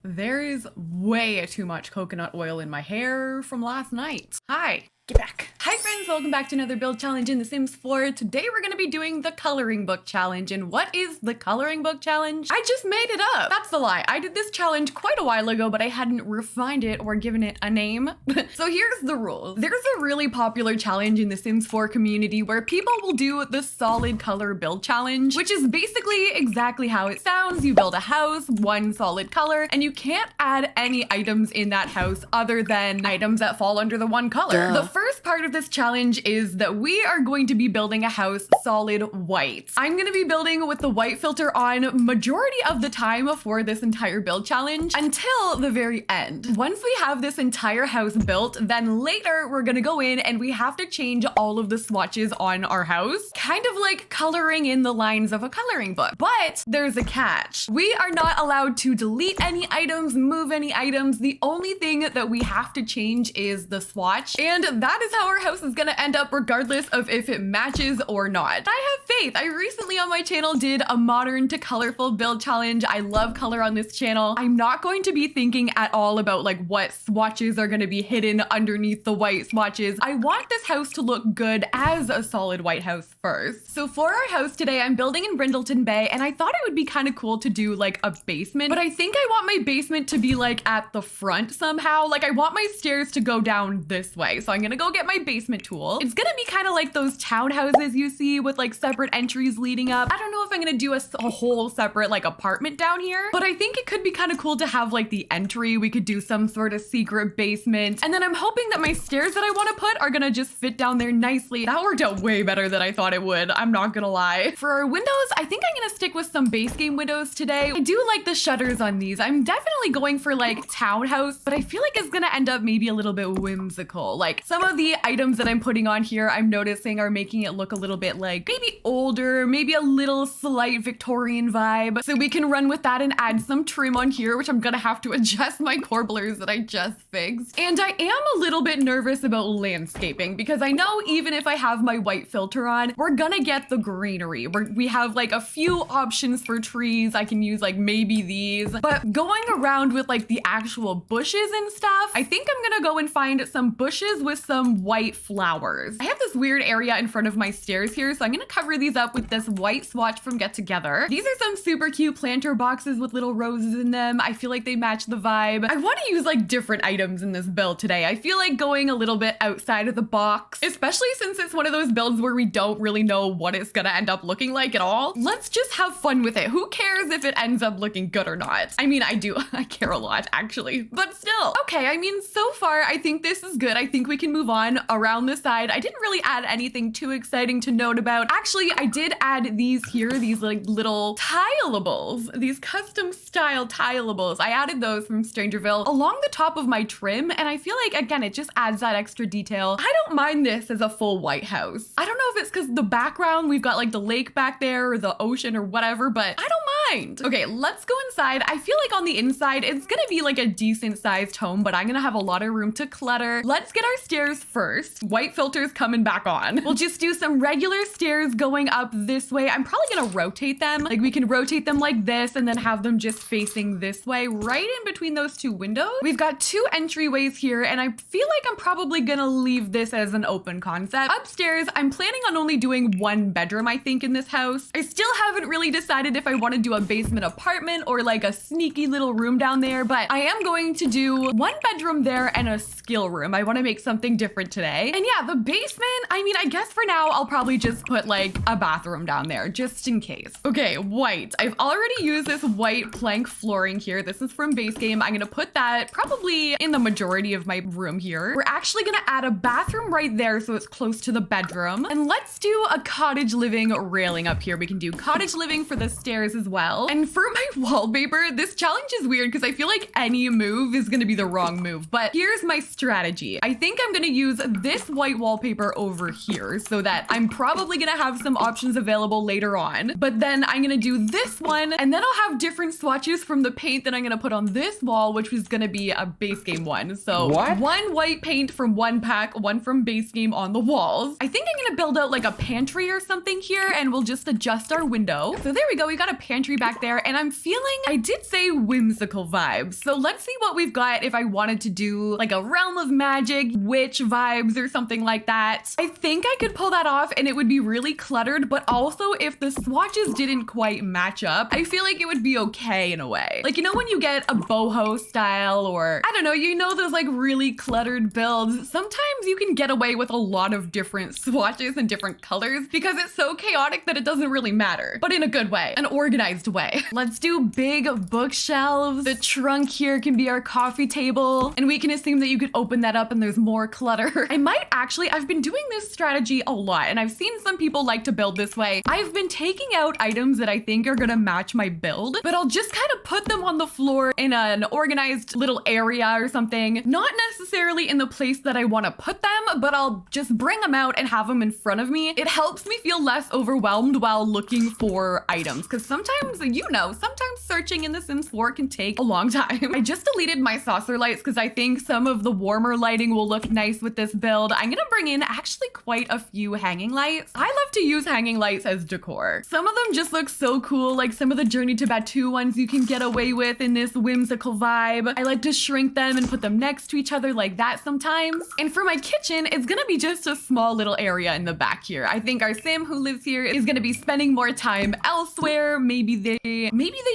There is way too much coconut oil in my hair from last night. Hi, get back. Hi friends, welcome back to another build challenge in The Sims 4. Today we're gonna be doing the coloring book challenge. And what is the coloring book challenge? I just made it up. That's the lie. I did this challenge quite a while ago, but I hadn't refined it or given it a name. So here's the rules. There's a really popular challenge in the Sims 4 community where people will do the solid color build challenge, which is basically exactly how it sounds. You build a house, one solid color, and you can't add any items in that house other than items that fall under the one color. The first part of this challenge is that we are going to be building a house solid white. I'm going to be building with the white filter on majority of the time for this entire build challenge until the very end. Once we have this entire house built, then later we're going to go in and we have to change all of the swatches on our house, kind of like coloring in the lines of a coloring book. But there's a catch. We are not allowed to delete any items, move any items. The only thing that we have to change is the swatch, and that is how our house is gonna end up regardless of if it matches or not. I have faith. I recently on my channel did a modern to colorful build challenge. I love color on this channel. I'm not going to be thinking at all about like what swatches are gonna be hidden underneath the white swatches. I want this house to look good as a solid white house first. So for our house today, I'm building in Brindleton Bay, and I thought it would be kind of cool to do like a basement, but I think I want my basement to be like at the front somehow. Like I want my stairs to go down this way. So I'm gonna go get my basement tool. It's gonna be kind of like those townhouses you see with like separate entries leading up. I don't know if I'm gonna do a whole separate like apartment down here, but I think it could be kind of cool to have like the entry. We could do some sort of secret basement. And then I'm hoping that my stairs that I want to put are gonna just fit down there nicely. That worked out way better than I thought it would. I'm not gonna lie. For our windows, I think I'm gonna stick with some base game windows today. I do like the shutters on these. I'm definitely going for like townhouse, but I feel like it's gonna end up maybe a little bit whimsical. Like some of the items that I'm putting on here, I'm noticing are making it look a little bit like maybe older, maybe a little slight Victorian vibe. So we can run with that and add some trim on here, which I'm gonna have to adjust my corbelers that I just fixed. And I am a little bit nervous about landscaping because I know even if I have my white filter on, we're gonna get the greenery. We have like a few options for trees. I can use like maybe these, but going around with like the actual bushes and stuff, I think I'm gonna go and find some bushes with some white flowers. I have this weird area in front of my stairs here, so I'm gonna cover these up with this white swatch from Get Together. These are some super cute planter boxes with little roses in them. I feel like they match the vibe. I want to use like different items in this build today. I feel like going a little bit outside of the box, especially since it's one of those builds where we don't really know what it's gonna end up looking like at all. Let's just have fun with it. Who cares if it ends up looking good or not? I mean, I do. I care a lot actually, but still. Okay, I mean, so far I think this is good. I think we can move on around the side. I didn't really add anything too exciting to note about. Actually, I did add these here, these like little tileables, these custom style tileables. I added those from Strangerville along the top of my trim, and I feel like, again, it just adds that extra detail. I don't mind this as a full white house. I don't know if it's because the background, we've got like the lake back there or the ocean or whatever, but I don't mind. Okay, let's go inside. I feel like on the inside, it's gonna be like a decent sized home, but I'm gonna have a lot of room to clutter. Let's get our stairs first. White filters coming back on. We'll just do some regular stairs going up this way. I'm probably gonna rotate them. Like we can rotate them like this and then have them just facing this way, right in between those two windows. We've got two entryways here, and I feel like I'm probably gonna leave this as an open concept. Upstairs, I'm planning on only doing one bedroom, I think, in this house. I still haven't really decided if I want to do a basement apartment or like a sneaky little room down there, but I am going to do one bedroom there and a skill room. I want to make something different today. And yeah, the basement, I mean, I guess for now, I'll probably just put like a bathroom down there just in case. Okay, white. I've already used this white plank flooring here. This is from base game. I'm going to put that probably in the majority of my room here. We're actually going to add a bathroom right there so it's close to the bedroom. And let's do a cottage living railing up here. We can do cottage living for the stairs as well. And for my wallpaper, this challenge is weird because I feel like any move is going to be the wrong move. But here's my strategy. I think I'm going to use this white wallpaper over here so that I'm probably going to have some options available later on. But then I'm going to do this one, and then I'll have different swatches from the paint that I'm going to put on this wall, which was going to be a base game one. So one white paint from one pack, one from base game on the walls. I think I'm going to build out like a pantry or something here, and we'll just adjust our window. So there we go. We got a pantry back there, and I'm feeling, I did say whimsical vibes. So let's see what we've got if I wanted to do like a realm of magic, witch vibes or something like that. I think I could pull that off and it would be really cluttered, but also if the swatches didn't quite match up, I feel like it would be okay in a way. Like, you know, when you get a boho style or I don't know, you know, those like really cluttered builds, sometimes you can get away with a lot of different swatches and different colors because it's so chaotic that it doesn't really matter, but in a good way, an organized way. Let's do big bookshelves. The trunk here can be our coffee table, and we can assume that you could open that up and there's more clutter. I might actually, I've been doing this strategy a lot, and I've seen some people like to build this way. I've been taking out items that I think are gonna match my build, but I'll just kind of put them on the floor in an organized little area or something, not necessarily in the place that I want to put them, but I'll just bring them out and have them in front of me. It helps me feel less overwhelmed while looking for items, because sometimes, you know, sometimes searching in The Sims 4 can take a long time. I just deleted my saucer lights because I think some of the warmer lighting will look nice with this build. I'm gonna bring in actually quite a few hanging lights. I love to use hanging lights as decor. Some of them just look so cool, like some of the Journey to Batu ones you can get away with in this whimsical vibe. I like to shrink them and put them next to each other like that sometimes. And for my kitchen, it's gonna be just a small little area in the back here. I think our Sim who lives here is gonna be spending more time elsewhere. Maybe they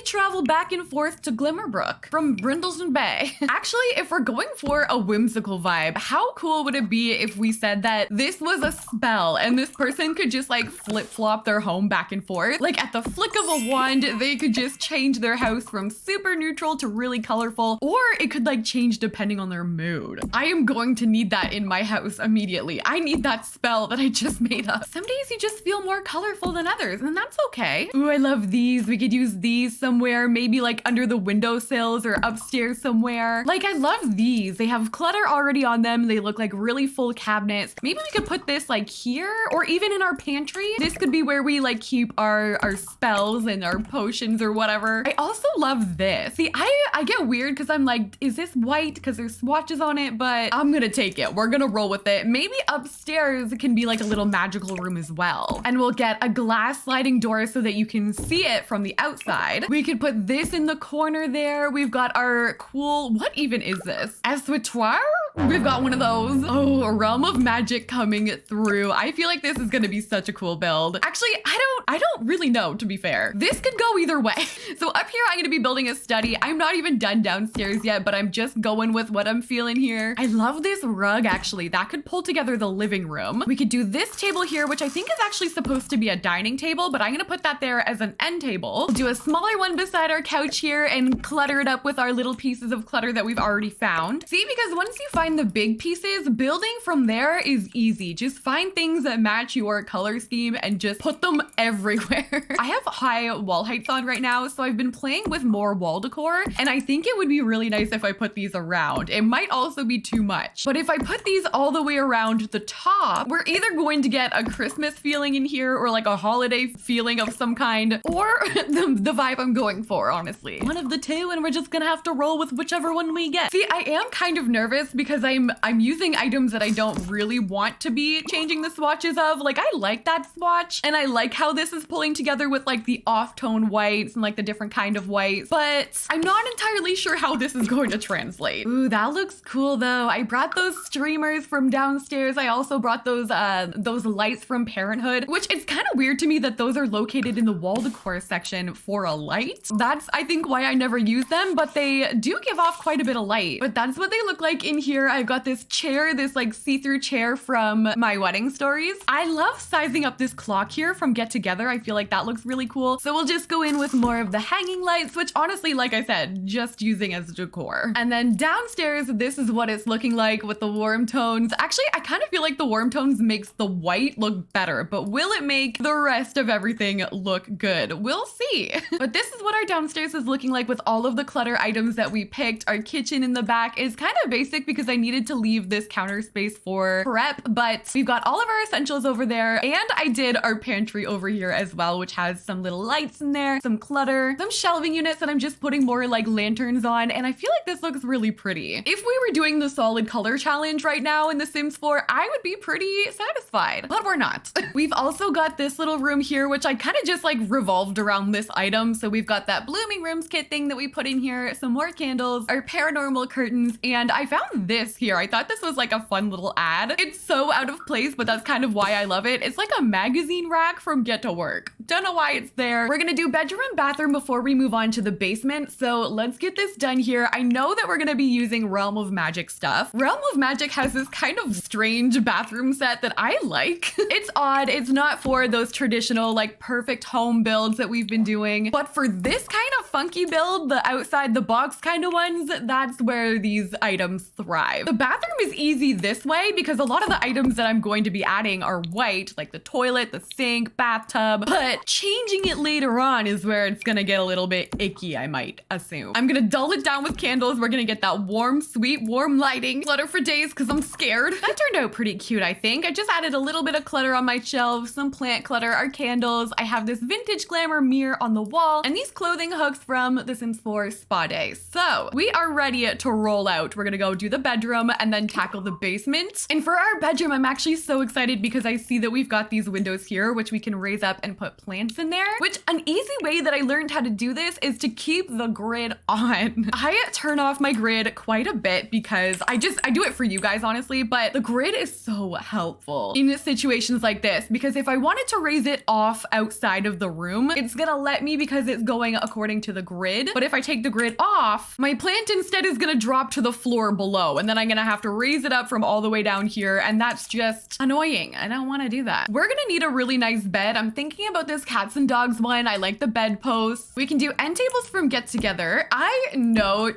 travel back and forth to Glimmerbrook from Brindleston Bay. Actually, if we're going for a whimsical vibe, how cool would it be if we said that this was a spell and this person could just like flip-flop their home back and forth? Like at the flick of a wand, they could just change their house from super neutral to really colorful, or it could like change depending on their mood. I am going to need that in my house immediately. I need that spell that I just made up. Some days you just feel more colorful than others, and that's okay. Ooh, I love these. We could use these somewhere, maybe like under the windowsills or upstairs somewhere. Like, I love these. They have clutter already on them. They look like really full cabinets. Maybe we could put this like here or even in our pantry. This could be where we like keep our spells and our potions or whatever. I also love this. See, I get weird because I'm like, is this white? Because there's swatches on it, but I'm gonna take it. We're gonna roll with it. Maybe upstairs it can be like a little magical room as well. And we'll get a glass sliding door so that you can see it from the outside. We could put this in the corner there. We've got our cool, what even is this? Essutoire? We've got one of those. Oh, a realm of magic coming through. I feel like this is gonna be such a cool build. Actually, I don't really know, to be fair. This could go either way. So up here, I'm gonna be building a study. I'm not even done downstairs yet, but I'm just going with what I'm feeling here. I love this rug, actually. That could pull together the living room. We could do this table here, which I think is actually supposed to be a dining table, but I'm gonna put that there as an end table. We'll do a smaller one beside our couch here and clutter it up with our little pieces of clutter that we've already found. See, because once you find the big pieces, building from there is easy. Just find things that match your color scheme and just put them everywhere. I have high wall heights on right now, so I've been playing with more wall decor, and I think it would be really nice if I put these around. It might also be too much, but if I put these all the way around the top, we're either going to get a Christmas feeling in here or like a holiday feeling of some kind, or the vibe I'm going for, honestly. One of the two, and we're just gonna have to roll with whichever one we get. See, I am kind of nervous because I'm using items that I don't really want to be changing the swatches of. Like, I like that swatch, and I like how this is pulling together with like the off-tone whites and like the different kind of whites, but I'm not entirely sure how this is going to translate. Ooh, that looks cool though. I brought those streamers from downstairs. I also brought those lights from Parenthood, which it's kind of weird to me that those are located in the wall decor section for a light. That's, I think, why I never use them, but they do give off quite a bit of light. But that's what they look like in here. I've got this chair, this like see-through chair from my wedding stories. I love sizing up this clock here from Get Together. I feel like that looks really cool. So we'll just go in with more of the hanging lights, which honestly, like I said, just using as decor. And then downstairs, this is what it's looking like with the warm tones. Actually, I kind of feel like the warm tones makes the white look better, but will it make the rest of everything look good? We'll see. But this is what our downstairs is looking like with all of the clutter items that we picked. Our kitchen in the back is kind of basic because I needed to leave this counter space for prep, but we've got all of our essentials over there. And I did our pantry over here as well, which has some little lights in there, some clutter, some shelving units that I'm just putting more like lanterns on. And I feel like this looks really pretty. If we were doing the solid color challenge right now in The Sims 4, I would be pretty satisfied, but we're not. We've also got this little room here, which I kind of just like revolved around this item. So we've got that blooming rooms kit thing that we put in here, some more candles, our paranormal curtains, and I found this here. I thought this was like a fun little ad. It's so out of place, but that's kind of why I love it. It's like a magazine rack from Get to Work. Don't know why it's there. We're gonna do bedroom and bathroom before we move on to the basement. So let's get this done here. I know that we're gonna be using Realm of Magic stuff. Realm of Magic has this kind of strange bathroom set that I like. It's odd. It's not for those traditional like perfect home builds that we've been doing, but for this kind of funky build, the outside the box kind of ones, that's where these items thrive. The bathroom is easy this way because a lot of the items that I'm going to be adding are white, like the toilet, the sink, bathtub, but changing it later on is where it's gonna get a little bit icky, I might assume. I'm gonna dull it down with candles. We're gonna get that warm, sweet, warm lighting. Clutter for days because I'm scared. That turned out pretty cute, I think. I just added a little bit of clutter on my shelves, some plant clutter, our candles. I have this vintage glamour mirror on the wall and these clothing hooks from The Sims 4 Spa Day. So we are ready to roll out. We're gonna go do the bedroom and then tackle the basement. And for our bedroom, I'm actually so excited because I see that we've got these windows here, which we can raise up and put plants in there, which an easy way that I learned how to do this is to keep the grid on. I turn off my grid quite a bit because I do it for you guys, honestly, but the grid is so helpful in situations like this because if I wanted to raise it off outside of the room, it's gonna let me because it's going according to the grid. But if I take the grid off, my plant instead is gonna drop to the floor below and then I'm gonna have to raise it up from all the way down here and that's just annoying. I don't wanna do that. We're gonna need a really nice bed. I'm thinking about this cats and dogs one. I like the bed posts. We can do end tables from Get Together. I know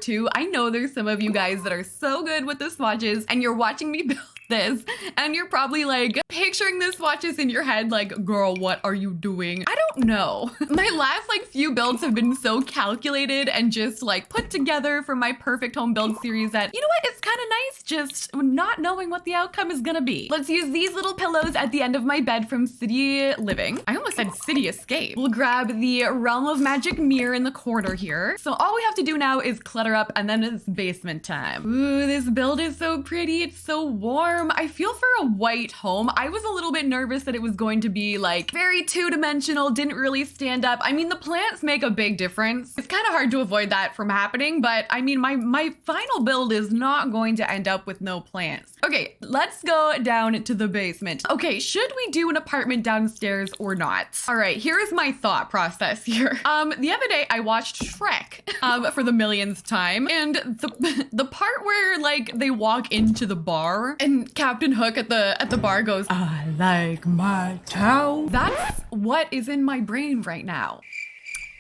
there's some of you guys that are so good with the swatches and you're watching me build this and you're probably like picturing the swatches in your head like, girl, what are you doing? I don't know. My last like few builds have been so calculated and just like put together for my perfect home build series that, you know what, it's kind of nice just not knowing what the outcome is gonna be. Let's use these little pillows at the end of my bed from City Living. I almost said City Escape. We'll grab the Realm of Magic mirror in the corner here. So all we have to do now is clutter up and then it's basement time. Ooh, this build is so pretty. It's so warm. I feel for a white home, I was a little bit nervous that it was going to be like very two-dimensional, didn't really stand up. I mean, the plants make a big difference. It's kind of hard to avoid that from happening, but I mean, my final build is not going to end up with no plants. Okay, let's go down to the basement. Okay, should we do an apartment downstairs or not? All right, here's my thought process here. The other day I watched Shrek for the millionth time, and the part where like they walk into the bar and Captain Hook at the bar goes, "I like my town." That's what is in my brain right now.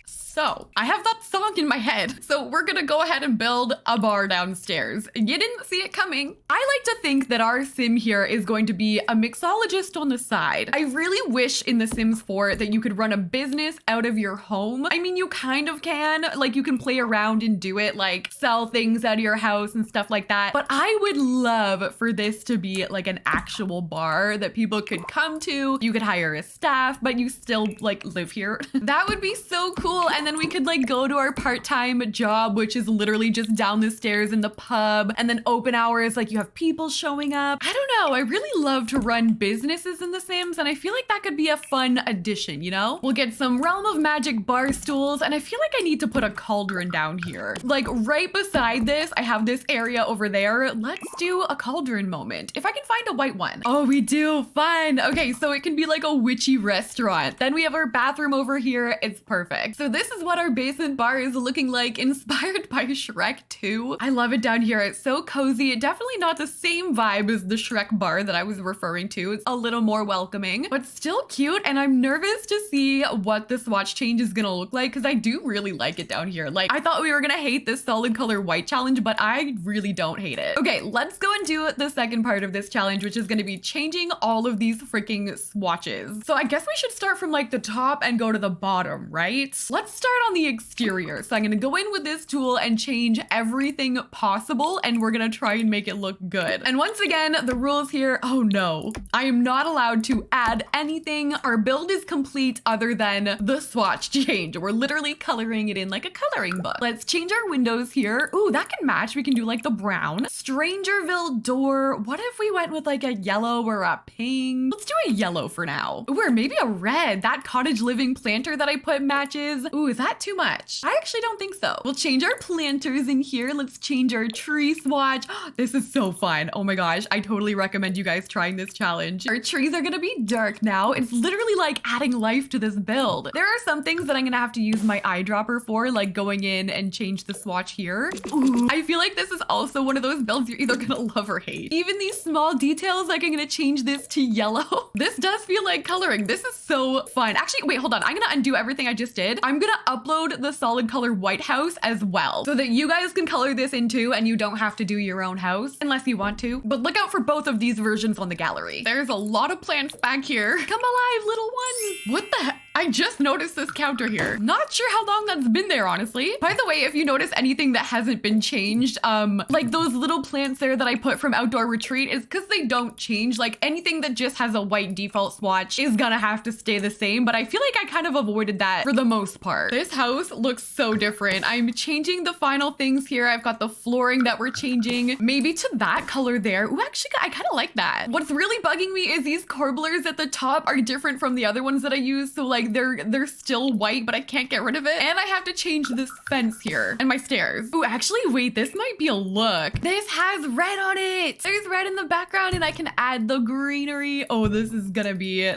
So I have that song in my head. So we're gonna go ahead and build a bar downstairs. You didn't see it coming. I like to think that our sim here is going to be a mixologist on the side. I really wish in The Sims 4 that you could run a business out of your home. I mean, you kind of can, like you can play around and do it, like sell things out of your house and stuff like that. But I would love for this to be like an actual bar that people could come to. You could hire a staff, but you still like live here. That would be so cool. And then we could like go to our part-time job, which is literally just down the stairs in the pub, and then open hours, like you have people showing up. I don't know. I really love to run businesses in The Sims, and I feel like that could be a fun addition, you know? We'll get some Realm of Magic bar stools, and I feel like I need to put a cauldron down here. Like right beside this, I have this area over there. Let's do a cauldron moment. If I can find a white one. Oh, we do. Fun. Okay, so it can be like a witchy restaurant. Then we have our bathroom over here. It's perfect. So this is what our basement bar is looking like, inspired by Shrek 2. I love it down here. It's so cozy. Definitely not the same vibe as the Shrek bar that I was referring to. It's a little more welcoming, but still cute. And I'm nervous to see what the swatch change is gonna look like because I do really like it down here. Like I thought we were gonna hate this solid color white challenge, but I really don't hate it. Okay, let's go and do the second part of this challenge, which is gonna be changing all of these freaking swatches. So I guess we should start from like the top and go to the bottom, right? Let's start on the exterior. So I'm gonna go in with this tool and change everything possible, and we're gonna try and make it look good. And once again, the rules here, oh no, I am not allowed to add anything. Our build is complete other than the swatch change. We're literally coloring it in like a coloring book. Let's change our windows here. Ooh, that can match. We can do like the brown. Strangerville door. What if we went with like a yellow or a pink? Let's do a yellow for now. Ooh, or maybe a red. That cottage living planter that I put matches. Ooh, is that too much? I actually don't think so. We'll change our planters in here. Let's change our tree swatch. This is so fun. Oh my gosh. I totally recommend you guys trying this challenge. Our trees are gonna be dark now. It's literally like adding life to this build. There are some things that I'm gonna have to use my eyedropper for, like going in and change the swatch here. Ooh, I feel like this is also one of those builds you're either gonna love or hate. Even these small details, like I'm gonna change this to yellow. This does feel like coloring. This is so fun. Actually, wait, hold on. I'm gonna undo everything I just did. I'm gonna upload the solid color white house as well so that you guys can color this in too and you don't have to do your own house unless you want to. But look out for both of these versions on the gallery. There's a lot of plants back here. Come alive, little one. What the heck? I just noticed this counter here. Not sure how long that's been there, honestly. By the way, if you notice anything that hasn't been changed, like those little plants there that I put from Outdoor Retreat is because they don't change. Like anything that just has a white default swatch is gonna have to stay the same, but I feel like I kind of avoided that for the most part. This house looks so different. I'm changing the final things here. I've got the flooring that we're changing, maybe to that color there. Ooh, actually, I kind of like that. What's really bugging me is these corbelers at the top are different from the other ones that I use. So like they're still white, but I can't get rid of it. And I have to change this fence here and my stairs. Ooh, actually, wait, this might be a look. This has red on it. There's red in the background and I can add the greenery. Oh, this is gonna be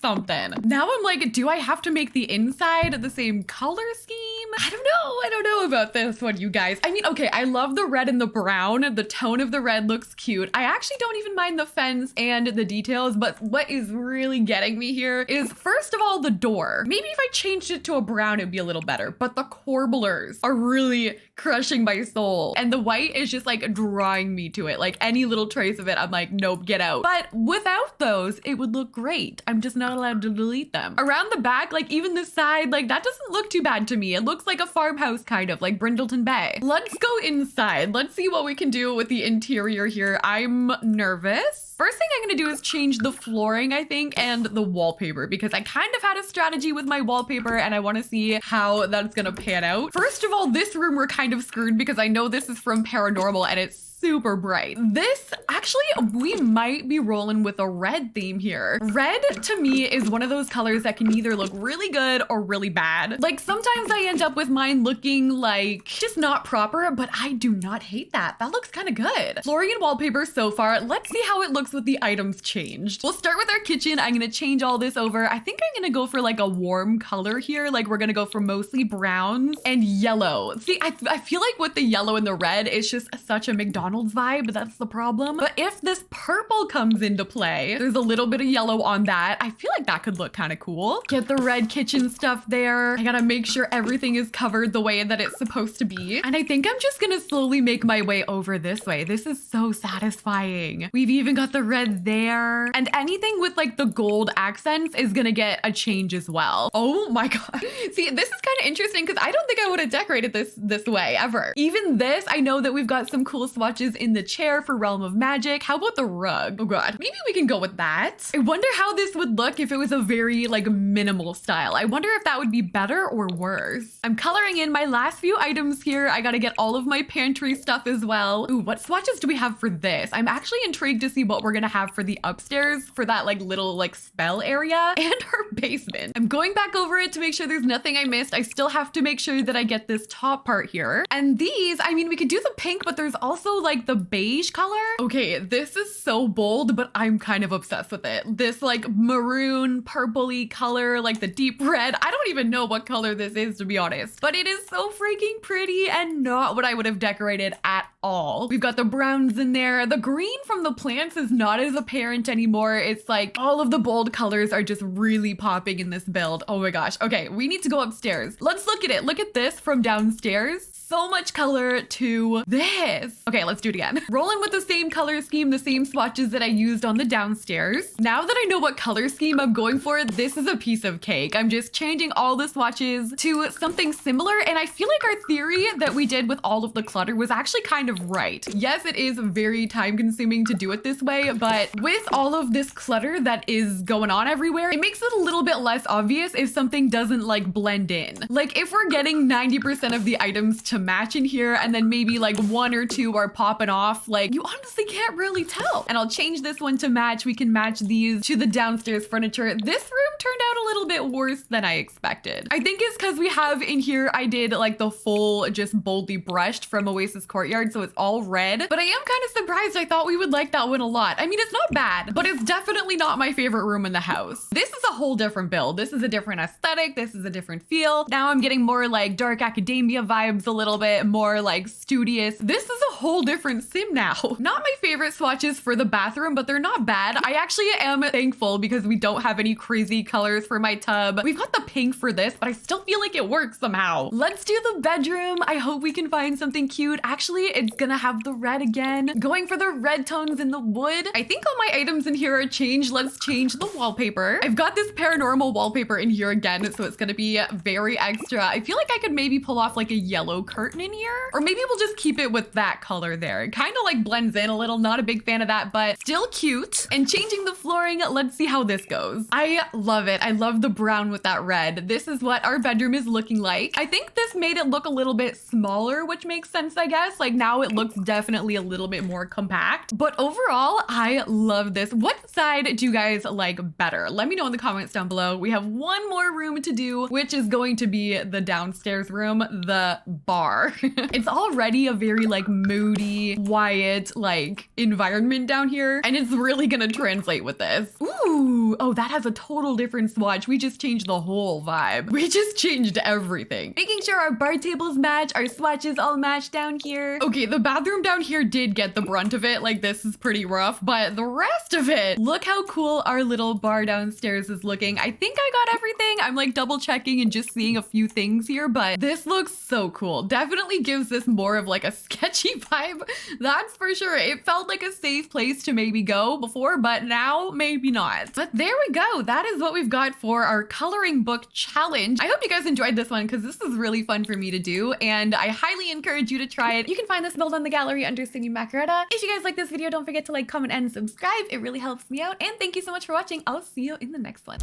something. Now I'm like, do I have to make the inside the same color scheme? I don't know about this one, you guys. I mean, okay, I love the red and the brown. The tone of the red looks cute. I actually don't even mind the fence and the details, but what is really getting me here is, first of all, the door. Maybe if I changed it to a brown, it'd be a little better, but the corbelers are really crushing my soul. And the white is just like drawing me to it. Like any little trace of it, I'm like, nope, get out. But without those, it would look great. I'm just not allowed to delete them. Around the back, like even the side, like that doesn't look too bad to me. It looks like a farmhouse kind of, like Brindleton Bay. Let's go inside. Let's see what we can do with the interior here. I'm nervous. First thing I'm gonna do is change the flooring, I think, and the wallpaper, because I kind of had a strategy with my wallpaper and I wanna see how that's gonna pan out. First of all, this room we're kind of screwed because I know this is from Paranormal and it's super bright. This, actually, we might be rolling with a red theme here. Red, to me, is one of those colors that can either look really good or really bad. Like, sometimes I end up with mine looking like just not proper, but I do not hate that. That looks kind of good. Flooring and wallpaper so far. Let's see how it looks with the items changed. We'll start with our kitchen. I'm gonna change all this over. I think I'm gonna go for like a warm color here. Like, we're gonna go for mostly browns and yellow. See, I feel like with the yellow and the red, it's just such a McDonald's vibe. That's the problem. But if this purple comes into play, there's a little bit of yellow on that. I feel like that could look kind of cool. Get the red kitchen stuff there. I gotta make sure everything is covered the way that it's supposed to be. And I think I'm just gonna slowly make my way over this way. This is so satisfying. We've even got the red there. And anything with like the gold accents is gonna get a change as well. Oh my God. See, this is kind of interesting because I don't think I would have decorated this way ever. Even this, I know that we've got some cool swatches in the chair for Realm of Magic. How about the rug? Oh God, maybe we can go with that. I wonder how this would look if it was a very like minimal style. I wonder if that would be better or worse. I'm coloring in my last few items here. I gotta get all of my pantry stuff as well. Ooh, what swatches do we have for this? I'm actually intrigued to see what we're gonna have for the upstairs for that like little like spell area and our basement. I'm going back over it to make sure there's nothing I missed. I still have to make sure that I get this top part here. And these, I mean, we could do the pink, but there's also like the beige color. Okay, this is so bold, but I'm kind of obsessed with it. This like maroon, purpley color, like the deep red. I don't even know what color this is, to be honest, but it is so freaking pretty and not what I would have decorated at all. We've got the browns in there. The green from the plants is not as apparent anymore. It's like all of the bold colors are just really popping in this build. Oh my gosh. Okay, we need to go upstairs. Let's look at it. Look at this from downstairs. So much color to this. Okay, let's let's do it again. Rolling with the same color scheme, the same swatches that I used on the downstairs. Now that I know what color scheme I'm going for, this is a piece of cake. I'm just changing all the swatches to something similar, and I feel like our theory that we did with all of the clutter was actually kind of right. Yes, it is very time consuming to do it this way, but with all of this clutter that is going on everywhere, it makes it a little bit less obvious if something doesn't like blend in. Like if we're getting 90% of the items to match in here and then maybe like one or two are popping off, like you honestly can't really tell. And I'll change this one to match. We can match these to the downstairs furniture. This room turned out a little bit worse than I expected. I think it's because we have in here, I did like the full just boldly brushed from Oasis Courtyard, so it's all red, but I am kind of surprised. I thought we would like that one a lot. I mean, it's not bad, but it's definitely not my favorite room in the house. This is a whole different build. This is a different aesthetic. This is a different feel. Now I'm getting more like dark academia vibes, a little bit more like studious. This is a whole different sim now. Not my favorite swatches for the bathroom, but they're not bad. I actually am thankful because we don't have any crazy colors for my tub. We've got the pink for this, but I still feel like it works somehow. Let's do the bedroom. I hope we can find something cute. Actually, it's gonna have the red again. Going for the red tones in the wood. I think all my items in here are changed. Let's change the wallpaper. I've got this paranormal wallpaper in here again, so it's gonna be very extra. I feel like I could maybe pull off like a yellow curtain in here, or maybe we'll just keep it with that color there. It kind of like blends in a little. Not a big fan of that, but still cute. And changing the flooring, let's see how this goes. I love it. I love the brown with that red. This is what our bedroom is looking like. I think this made it look a little bit smaller, which makes sense, I guess. Like now it looks definitely a little bit more compact, but overall, I love this. What side do you guys like better? Let me know in the comments down below. We have one more room to do, which is going to be the downstairs room, the bar. It's already a very like moody, quiet, like environment down here, and it's really gonna translate with this. Ooh, oh, that has a total different swatch. We just changed the whole vibe. We just changed everything. Making sure our bar tables match, our swatches all match down here. Okay, the bathroom down here did get the brunt of it. Like this is pretty rough, but the rest of it, look how cool our little bar downstairs is looking. I think I got everything. I'm like double checking and just seeing a few things here, but this looks so cool. Definitely gives this more of like a sketchy vibe. That's for sure. It felt like a safe place to maybe go before, but now maybe not. But there we go. That is what we've got for our coloring book challenge. I hope you guys enjoyed this one because this is really fun for me to do, and I highly encourage you to try it. You can find this build on the gallery under Sydneymacoretta. If you guys like this video, don't forget to like, comment, and subscribe. It really helps me out, and thank you so much for watching. I'll see you in the next one.